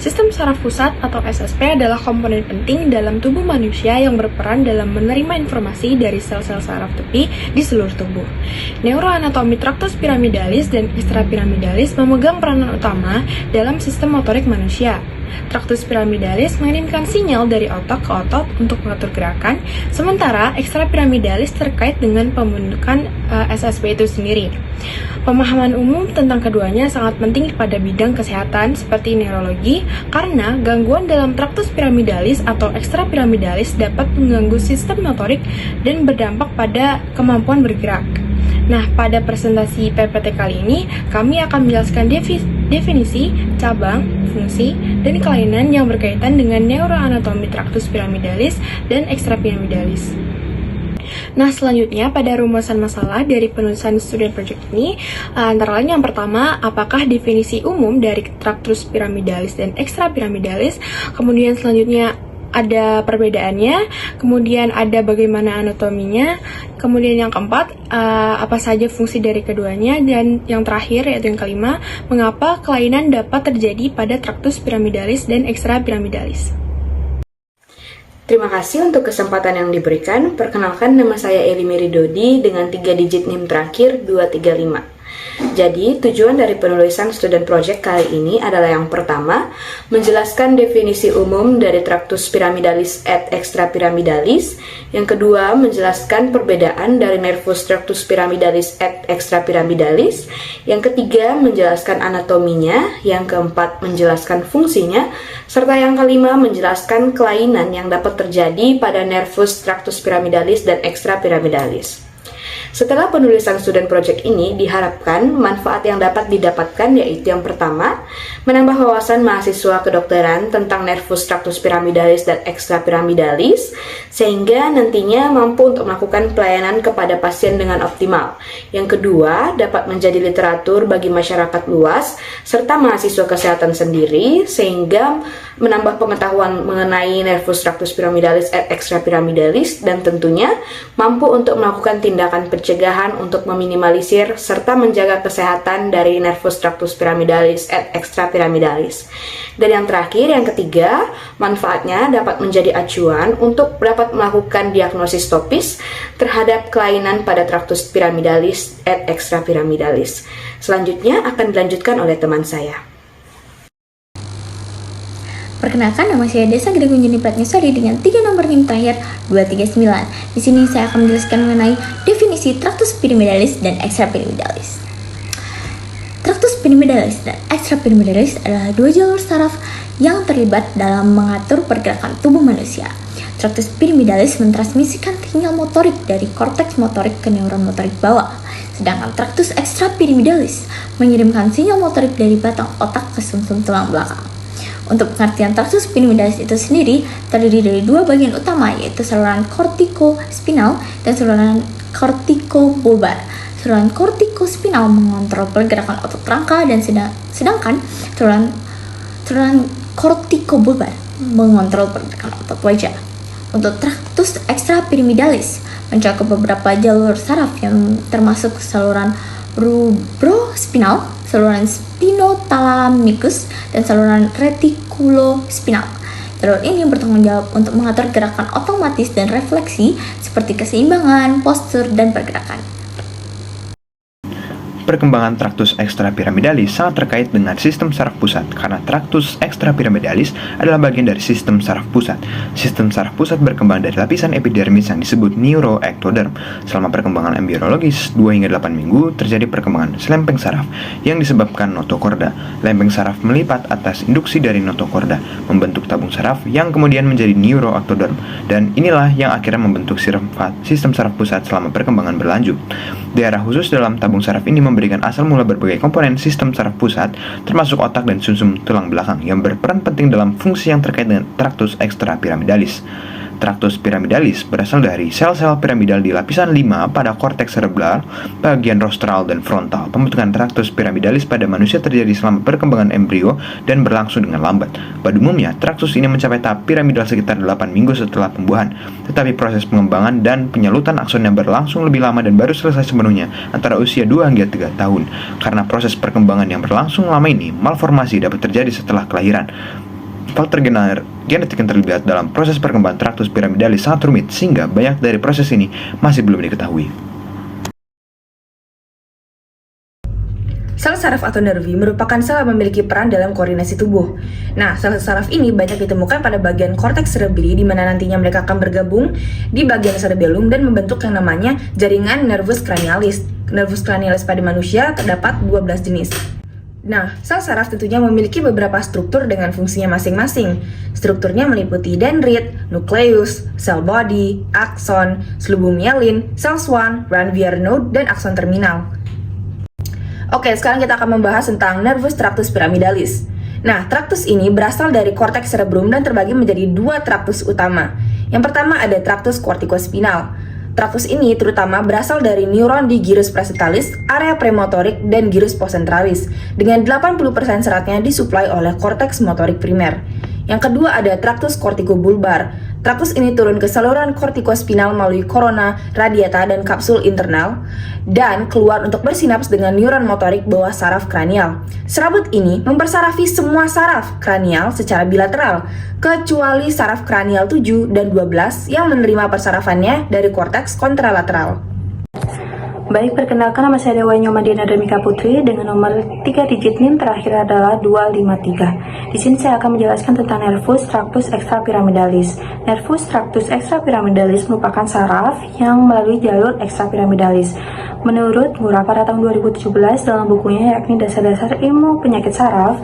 Sistem saraf pusat atau SSP adalah komponen penting dalam tubuh manusia yang berperan dalam menerima informasi dari sel-sel saraf tepi di seluruh tubuh. Neuroanatomi traktus piramidalis dan ekstrapiramidalis memegang peranan utama dalam sistem motorik manusia. Traktus piramidalis mengirimkan sinyal dari otak ke otot untuk mengatur gerakan, sementara ekstrapiramidalis terkait dengan pembentukan SSP itu sendiri. Pemahaman umum tentang keduanya sangat penting pada bidang kesehatan seperti neurologi, karena gangguan dalam traktus piramidalis atau ekstrapiramidalis dapat mengganggu sistem motorik dan berdampak pada kemampuan bergerak. Nah, pada presentasi PPT kali ini, kami akan menjelaskan definisi, cabang, fungsi, dan kelainan yang berkaitan dengan neuroanatomi traktus piramidalis dan ekstrapiramidalis. Nah, selanjutnya pada rumusan masalah dari penulisan student project ini, antara lain yang pertama, apakah definisi umum dari traktus piramidalis dan ekstrapiramidalis, kemudian selanjutnya ada perbedaannya, kemudian ada bagaimana anatominya, kemudian yang keempat, apa saja fungsi dari keduanya, dan yang terakhir yaitu yang kelima, mengapa kelainan dapat terjadi pada traktus piramidalis dan ekstrapiramidalis. Terima kasih untuk kesempatan yang diberikan. Perkenalkan, nama saya Eli Meridodi dengan 3 digit NIM terakhir 235. Jadi, tujuan dari penulisan student project kali ini adalah yang pertama, menjelaskan definisi umum dari traktus piramidalis et ekstrapiramidalis. Yang kedua, menjelaskan perbedaan dari nervus traktus piramidalis et ekstrapiramidalis. Yang ketiga, menjelaskan anatominya. Yang keempat, menjelaskan fungsinya. Serta yang kelima, menjelaskan kelainan yang dapat terjadi pada nervus traktus piramidalis dan ekstrapiramidalis. Setelah penulisan student project ini, diharapkan manfaat yang dapat didapatkan yaitu yang pertama, menambah wawasan mahasiswa kedokteran tentang nervus traktus piramidalis dan ekstrapiramidalis, sehingga nantinya mampu untuk melakukan pelayanan kepada pasien dengan optimal. Yang kedua, dapat menjadi literatur bagi masyarakat luas, serta mahasiswa kesehatan sendiri, sehingga menambah pengetahuan mengenai nervus traktus piramidalis et ekstrapiramidalis, dan tentunya mampu untuk melakukan tindakan pencegahan untuk meminimalisir serta menjaga kesehatan dari nervus traktus piramidalis et ekstrapiramidalis. Dan yang terakhir, yang ketiga, manfaatnya dapat menjadi acuan untuk dapat melakukan diagnosis topis terhadap kelainan pada traktus piramidalis et ekstrapiramidalis. Selanjutnya akan dilanjutkan oleh teman saya. Perkenalkan, nama saya Desa Gede Gunjani Pratnyasari dengan 3 nomor NIM terakhir 239. Di sini saya akan menjelaskan mengenai definisi traktus piramidalis dan ekstrapiramidalis. Traktus piramidalis dan ekstrapiramidalis adalah 2 jalur saraf yang terlibat dalam mengatur pergerakan tubuh manusia. Traktus piramidalis mentransmisikan sinyal motorik dari korteks motorik ke neuron motorik bawah, sedangkan traktus ekstrapiramidalis mengirimkan sinyal motorik dari batang otak ke sumsum tulang belakang. Untuk pengertian traktus piramidalis itu sendiri terdiri dari 2 bagian utama, yaitu saluran kortikospinal dan saluran kortikobulbar. Saluran kortikospinal mengontrol pergerakan otot rangka dan sedangkan saluran kortikobulbar mengontrol pergerakan otot wajah. Untuk traktus ekstrapiramidalis mencakup beberapa jalur saraf yang termasuk saluran rubrospinal, saluran spinothalamikus, dan saluran retikulospinal. Jalur ini bertanggung jawab untuk mengatur gerakan otomatis dan refleksi seperti keseimbangan, postur, dan pergerakan. Perkembangan traktus ekstrapiramidalis sangat terkait dengan sistem saraf pusat karena traktus ekstrapiramidalis adalah bagian dari sistem saraf pusat. Sistem saraf pusat berkembang dari lapisan epidermis yang disebut neuroectoderm. Selama perkembangan embriologis 2 hingga 8 minggu terjadi perkembangan lempeng saraf yang disebabkan notokorda. Lempeng saraf melipat atas induksi dari notokorda, membentuk tabung saraf yang kemudian menjadi neuroectoderm, dan inilah yang akhirnya membentuk sistem saraf pusat selama perkembangan berlanjut. Daerah khusus dalam tabung saraf ini memberikan asal mula berbagai komponen sistem saraf pusat, termasuk otak dan sumsum tulang belakang yang berperan penting dalam fungsi yang terkait dengan traktus ekstrapiramidalis. Traktus piramidalis berasal dari sel-sel piramidal di lapisan 5 pada korteks cerebral, bagian rostral dan frontal. Pembentukan traktus piramidalis pada manusia terjadi selama perkembangan embrio dan berlangsung dengan lambat. Pada umumnya, traktus ini mencapai tahap piramidal sekitar 8 minggu setelah pembuahan, tetapi proses pengembangan dan penyalutan aksonnya berlangsung lebih lama dan baru selesai sepenuhnya antara usia 2 hingga 3 tahun. Karena proses perkembangan yang berlangsung lama ini, malformasi dapat terjadi setelah kelahiran. Faktor genetik yang terlibat dalam proses perkembangan traktus piramidalis sangat rumit sehingga banyak dari proses ini masih belum diketahui. Sel saraf atau nervi merupakan sel yang memiliki peran dalam koordinasi tubuh. Nah, sel saraf ini banyak ditemukan pada bagian korteks cerebri di mana nantinya mereka akan bergabung di bagian cerebellum dan membentuk yang namanya jaringan nervus cranialis. Nervus cranialis pada manusia terdapat 12 jenis. Nah, sel saraf tentunya memiliki beberapa struktur dengan fungsinya masing-masing. Strukturnya meliputi dendrit, nukleus, sel body, akson, selubung mielin, sel swan, Ranvier node, dan akson terminal. Oke, sekarang kita akan membahas tentang nervus tractus piramidalis. Nah, traktus ini berasal dari korteks cerebrum dan terbagi menjadi dua traktus utama. Yang pertama ada traktus corticospinal. Traktus ini terutama berasal dari neuron di gyrus presentalis, area premotorik, dan gyrus postcentralis. Dengan 80% seratnya disuplai oleh korteks motorik primer. Yang kedua ada traktus corticobulbar. Traktus ini turun ke saluran kortikospinal melalui korona, radiata, dan kapsul internal dan keluar untuk bersinaps dengan neuron motorik bawah saraf kranial. Serabut ini mempersarafi semua saraf kranial secara bilateral, kecuali saraf kranial 7 dan 12 yang menerima persarafannya dari korteks kontralateral. Baik, perkenalkan nama saya Dewa Nyomadina Demika Putri dengan nomor 3 digit NIM terakhir adalah 253. Di sini saya akan menjelaskan tentang nervus tractus extrapyramidalis. Nervus tractus extrapyramidalis merupakan saraf yang melalui jalur extrapyramidalis. Menurut Mura pada tahun 2017 dalam bukunya yakni Dasar-dasar Ilmu Penyakit Saraf,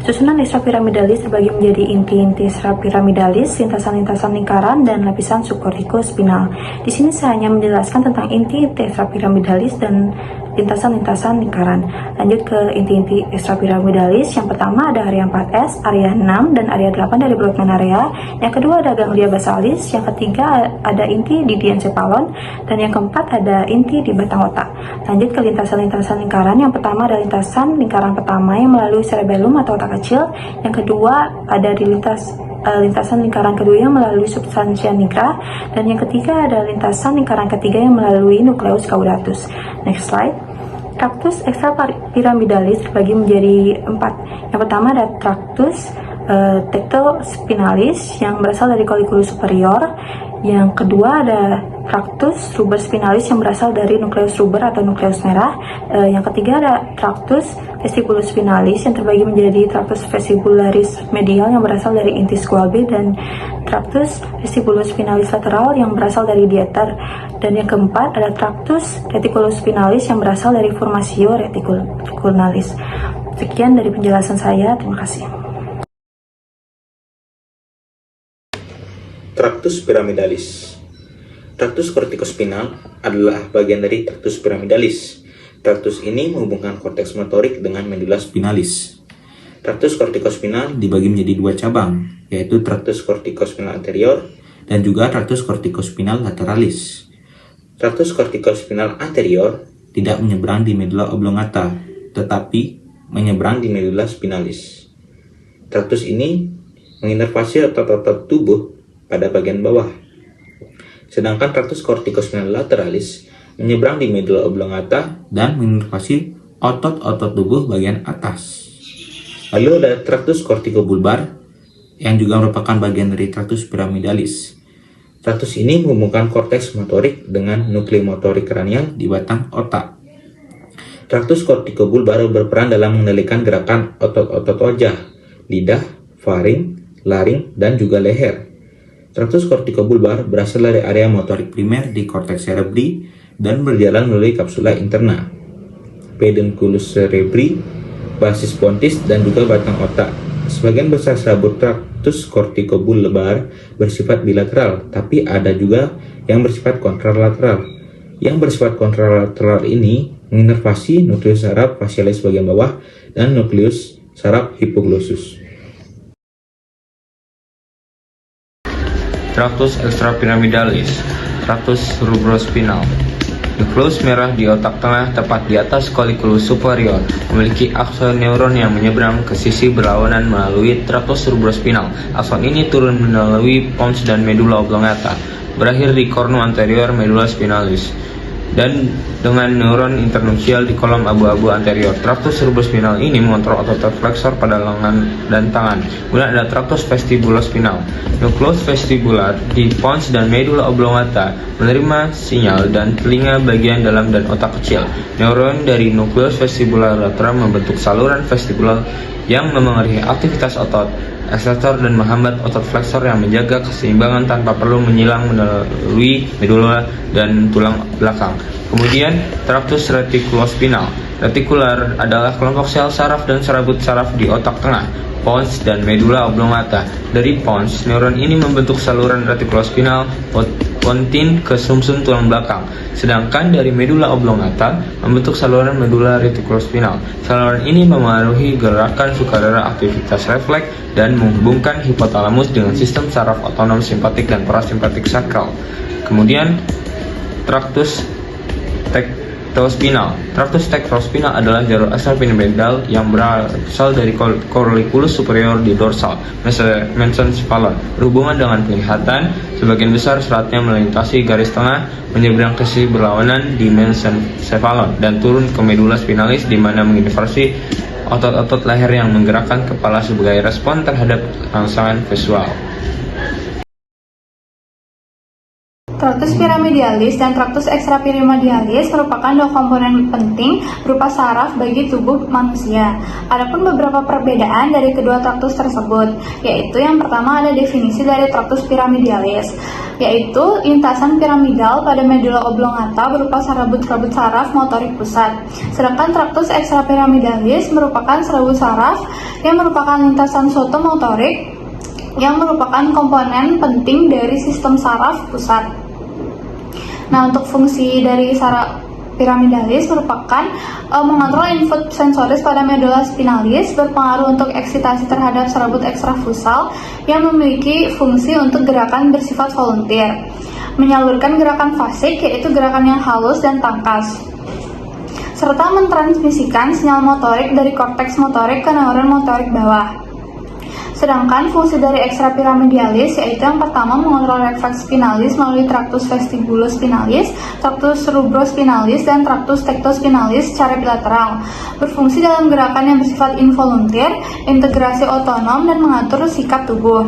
susunan extrapyramidalis terbagi menjadi inti-inti extrapyramidalis, lintasan-lintasan lingkaran, dan lapisan subkortikospinal. Di sini saya hanya menjelaskan tentang inti-inti extrapyramidalis dan lintasan-lintasan lingkaran. Lanjut ke inti-inti extrapyramidalis. Yang pertama ada area 4S, area 6, dan area 8 dari Brodmann area. Yang kedua ada ganglia basalis. Yang ketiga ada inti di diencephalon. Dan yang keempat ada inti di batang otak. Lanjut ke lintasan-lintasan lingkaran. Yang pertama ada lintasan lingkaran pertama yang melalui cerebellum atau otak kecil. Yang kedua ada di lintasan lingkaran kedua yang melalui substansia nigra, dan yang ketiga ada lintasan lingkaran ketiga yang melalui nukleus caudatus. Next slide. Traktus extrapyramidalis terbagi menjadi 4. Yang pertama ada traktus tectospinalis yang berasal dari colliculus superior. Yang kedua ada traktus ruberspinalis yang berasal dari nukleus ruber atau nukleus merah. Yang ketiga ada traktus vestibulus spinalis yang terbagi menjadi traktus vestibularis medial yang berasal dari inti squamous dan traktus vestibulus spinalis lateral yang berasal dari diater. Dan yang keempat ada traktus reticulus spinalis yang berasal dari formatio reticularis. Sekian dari penjelasan saya, terima kasih. Traktus piramidalis. Traktus corticospinal adalah bagian dari traktus piramidalis. Traktus ini menghubungkan korteks motorik dengan medula spinalis. Traktus corticospinal dibagi menjadi dua cabang, yaitu traktus corticospinal anterior dan juga traktus corticospinal lateralis. Traktus corticospinal anterior tidak menyeberang di medula oblongata, tetapi menyeberang di medula spinalis. Traktus ini menginervasi otot-otot tubuh pada bagian bawah. Sedangkan traktus corticospinal lateralis menyeberang di medula oblongata dan menginervasi otot-otot tubuh bagian atas. Lalu ada traktus corticobulbar yang juga merupakan bagian dari traktus piramidalis. Traktus ini menghubungkan korteks motorik dengan nuklei motorik kranial di batang otak. Traktus corticobulbar berperan dalam mengendalikan gerakan otot-otot wajah, lidah, faring, laring, dan juga leher. Traktus corticobulbar berasal dari area motorik primer di korteks cerebri dan berjalan melalui kapsula interna, pedunculus cerebri, basis pontis, dan juga batang otak. Sebagian besar serabut traktus corticobulbar bersifat bilateral, tapi ada juga yang bersifat kontralateral. Yang bersifat kontralateral ini menginervasi nukleus saraf facialis bagian bawah dan nukleus saraf hipoglossus. Traktus extrapyramidalis, traktus rubrospinal. Nukleus merah di otak tengah tepat di atas colliculus superior memiliki akson neuron yang menyeberang ke sisi berlawanan melalui traktus rubrospinal. Akson ini turun melalui pons dan medula oblongata, berakhir di cornu anterior medula spinalis. dan dengan neuron internukleal di kolom abu-abu anterior. Traktus cerebrospinal ini mengontrol otot refleksor pada lengan dan tangan. Kemudian ada traktus vestibulospinal. Nukleus vestibular di pons dan medula oblongata menerima sinyal dan telinga bagian dalam dan otak kecil. Neuron dari nukleus vestibular lateral membentuk saluran vestibular yang memengaruhi aktivitas otot ekstensor dan menghambat otot flexor yang menjaga keseimbangan tanpa perlu menyilang melalui medula dan tulang belakang. Kemudian traktus retikulospinal. Retikular adalah kelompok sel saraf dan serabut saraf di otak tengah, pons dan medula oblongata. Dari pons, neuron ini membentuk saluran retikulospinal pontin ke sumsum tulang belakang, sedangkan dari medula oblongata membentuk saluran medula retikulospinal. Saluran ini memengaruhi gerakan sukarela, aktivitas refleks, dan menghubungkan hipotalamus dengan sistem saraf otonom simpatik dan parasimpatik sakral. Kemudian traktus tektospinal. Traktus tektospinal adalah jalur ekstrapiramidal yang berasal dari colliculus superior di dorsal mesencephalon. Berhubungan dengan penglihatan, sebagian besar seratnya melintasi garis tengah menyeberang ke sisi berlawanan di mesencephalon dan turun ke medula spinalis di mana menginnervasi otot-otot leher yang menggerakkan kepala sebagai respon terhadap rangsangan visual. Traktus piramidalis dan traktus ekstrapiramidalis merupakan dua komponen penting berupa saraf bagi tubuh manusia. Adapun beberapa perbedaan dari kedua traktus tersebut, yaitu yang pertama ada definisi dari traktus piramidalis, yaitu lintasan piramidal pada medula oblongata berupa serabut-serabut saraf motorik pusat. Sedangkan traktus ekstrapiramidalis merupakan serabut saraf yang merupakan lintasan sotomotorik yang merupakan komponen penting dari sistem saraf pusat. Nah, untuk fungsi dari saraf piramidalis merupakan mengontrol input sensoris pada medula spinalis, berpengaruh untuk eksitasi terhadap serabut ekstrafusal yang memiliki fungsi untuk gerakan bersifat volunteer, menyalurkan gerakan fasik yaitu gerakan yang halus dan tangkas, serta mentransmisikan sinyal motorik dari korteks motorik ke neuron motorik bawah. Sedangkan fungsi dari ekstrapiramidalis yaitu yang pertama mengontrol refleks spinalis melalui traktus vestibulospinalis, traktus rubrospinalis, dan traktus tektospinalis secara bilateral. Berfungsi dalam gerakan yang bersifat involunteer, integrasi otonom, dan mengatur sikap tubuh.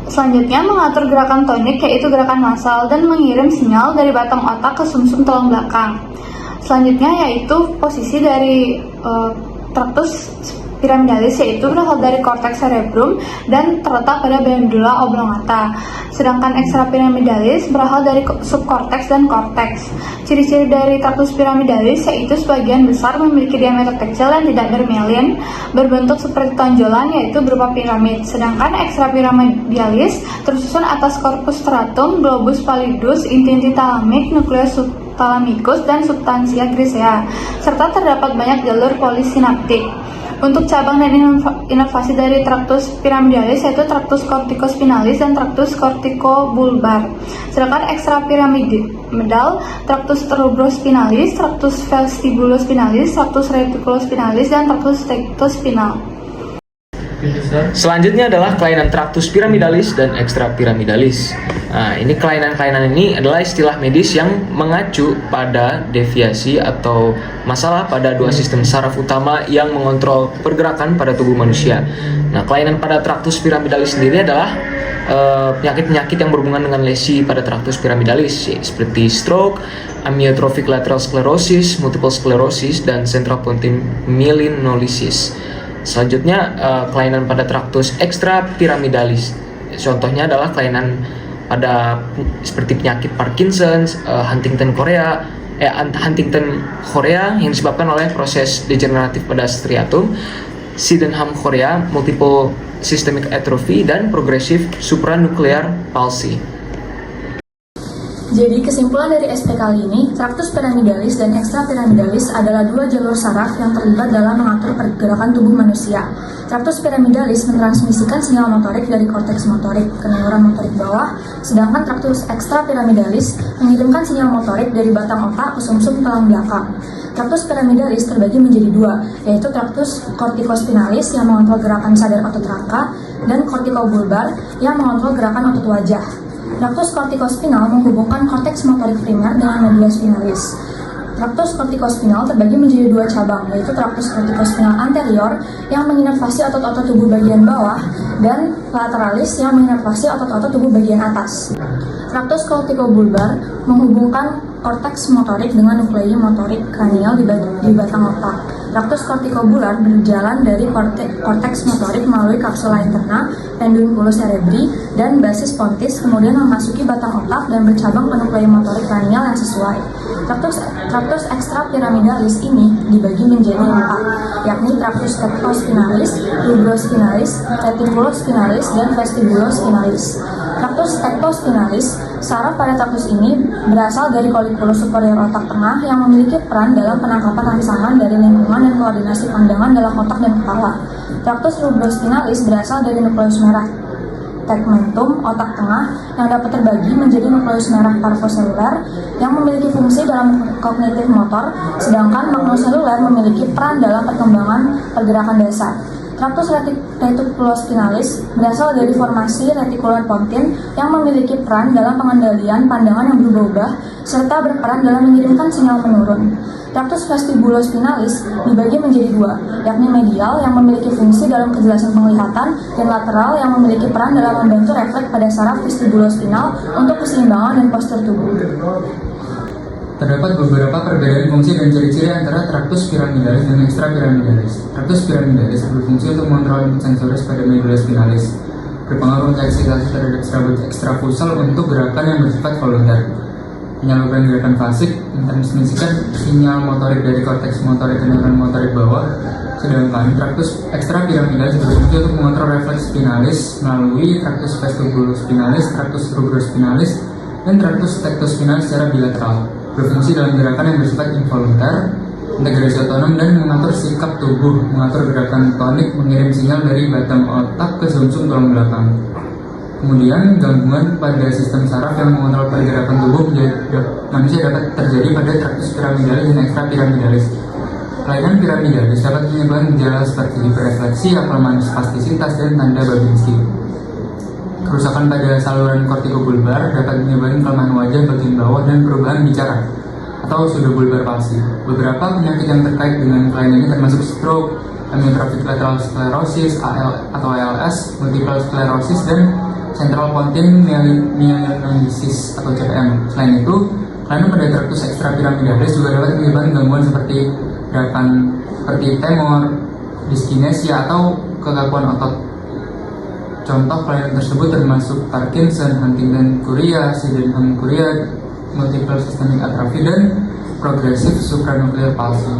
Selanjutnya mengatur gerakan tonik yaitu gerakan massal dan mengirim sinyal dari batang otak ke sumsum tulang belakang. Selanjutnya yaitu posisi dari traktus piramidalis yaitu berasal dari korteks cerebrum dan terletak pada medula oblongata. Sedangkan ekstrapiramidalis berasal dari subkorteks dan korteks. Ciri-ciri dari traktus piramidalis yaitu sebagian besar memiliki diameter kecil dan tidak bermelin, berbentuk seperti tonjolan yaitu berupa piramid. Sedangkan ekstrapiramidalis tersusun atas corpus stratum, globus pallidus, inti-inti talamik, nukleus subthalamikus, dan substantia grisea, serta terdapat banyak jalur polisinaptik. Untuk cabang dan inervasi dari traktus piramidalis yaitu traktus kortikospinalis dan traktus kortikobulbar. Sedangkan ekstrapiramidal, traktus rubrospinalis, traktus vestibulospinalis, traktus retikulospinalis, dan traktus tektospinal. Selanjutnya adalah kelainan traktus piramidalis dan ekstrapiramidalis. Nah, ini kelainan-kelainan ini adalah istilah medis yang mengacu pada deviasi atau masalah pada dua sistem saraf utama yang mengontrol pergerakan pada tubuh manusia. Nah, kelainan pada traktus piramidalis sendiri adalah penyakit-penyakit yang berhubungan dengan lesi pada traktus piramidalis seperti stroke, amyotrophic lateral sclerosis, multiple sclerosis, dan central pontin myelinolysis. Selanjutnya kelainan pada traktus ekstrapiramidalis. Contohnya adalah kelainan pada seperti penyakit Parkinson, Huntington chorea yang disebabkan oleh proses degeneratif pada striatum, Sydenham chorea, multiple systemic atrophy, dan progressive supranuclear palsy. Jadi kesimpulan dari SP kali ini, traktus piramidalis dan ekstrapiramidalis adalah dua jalur saraf yang terlibat dalam mengatur pergerakan tubuh manusia. Traktus piramidalis mentransmisikan sinyal motorik dari korteks motorik ke neuron motorik bawah, sedangkan traktus ekstrapiramidalis mengirimkan sinyal motorik dari batang otak ke sumsum tulang belakang. Traktus piramidalis terbagi menjadi dua, yaitu traktus kortikospinalis yang mengontrol gerakan sadar otot rangka dan kortikobulbar yang mengontrol gerakan otot wajah. Traktus kortikospinal menghubungkan korteks motorik primer dengan medulla spinalis. Traktus kortikospinal terbagi menjadi dua cabang, yaitu traktus kortikospinal anterior yang menginervasi otot-otot tubuh bagian bawah dan lateralis yang menginervasi otot-otot tubuh bagian atas. Traktus kortikobulbar menghubungkan korteks motorik dengan nuklei motorik kranial di batang otak. Traktus kortikobular berjalan dari korteks motorik melalui kapsula interna, pedunculus cerebri, dan basis pontis, kemudian memasuki batang otak dan bercabang ke nuklei motorik kranial yang sesuai. Traktus ekstrapiramidalis ini dibagi menjadi 4, yakni traktus tectospinalis, rubrospinalis, reticulospinalis, dan vestibulospinalis. Traktus tectospinalis, saraf pada traktus ini berasal dari kolikulus superior otak tengah yang memiliki peran dalam penangkapan rangsangan dari lingkungan dan koordinasi pandangan dalam otak dan kepala. Traktus rubrospinalis berasal dari nukleus merah tegmentum otak tengah yang dapat terbagi menjadi nukleus merah parvoseluler yang memiliki fungsi dalam kognitif motor, sedangkan magnoseluler memiliki peran dalam perkembangan pergerakan dasar. Traktus reticulospinalis berasal dari formasi retikular pontin yang memiliki peran dalam pengendalian pandangan yang berubah-ubah serta berperan dalam mengirimkan sinyal menurun. Traktus vestibulospinalis dibagi menjadi 2, yakni medial yang memiliki fungsi dalam kejelasan penglihatan dan lateral yang memiliki peran dalam membantu refleks pada saraf vestibulospinal untuk keseimbangan dan postur tubuh. Terdapat beberapa perbedaan fungsi dan ciri-ciri antara traktus piramidalis dan ekstrapiramidalis. Traktus piramidalis berfungsi untuk mengontrol input sensoris pada medulla spinalis, berpengaruh untuk eksitasi terhadap ekstrafusal untuk gerakan yang bersifat volunter, menyalurkan gerakan fasik, mentransmisikan sinyal motorik dari korteks motorik ke neuron motorik bawah, sedangkan traktus ekstrapiramidalis berfungsi untuk mengontrol refleks spinalis melalui traktus vestibulospinalis, traktus rubrospinalis, dan traktus tectospinalis secara bilateral, berfungsi dalam gerakan yang bersifat involunter, integrasi otonom, dan mengatur sikap tubuh, mengatur gerakan tonik, mengirim sinyal dari batang otak ke sumsum tulang belakang. Kemudian, gangguan pada sistem saraf yang mengontrol pergerakan tubuh manusia dapat terjadi pada traktus piramidalis dan ekstrapiramidalis. Kelainan piramidalis dapat menyebabkan gejala seperti hiperrefleksi, kelemahan spastisitas, dan tanda Babinski. Kerusakan pada saluran kortikobulbar dapat menyebabkan kelemahan wajah bagian bawah dan perubahan bicara atau pseudobulbar palsi. Beberapa penyakit yang terkait dengan kelainan ini termasuk stroke, amyotrophic lateral sclerosis atau ALS, multiple sclerosis, dan central pontine myelinosis atau CPM. Selain itu, kelainan pada traktus ekstrapiramidalis juga dapat menyebabkan gangguan seperti gerakan seperti tremor, dyskinesia, atau kekakuan otot. Contoh kelainan tersebut termasuk Parkinson, Huntington-Chorea, Sydenham-Chorea, multiple systemic atrophy, dan progressive supranuclear palsy.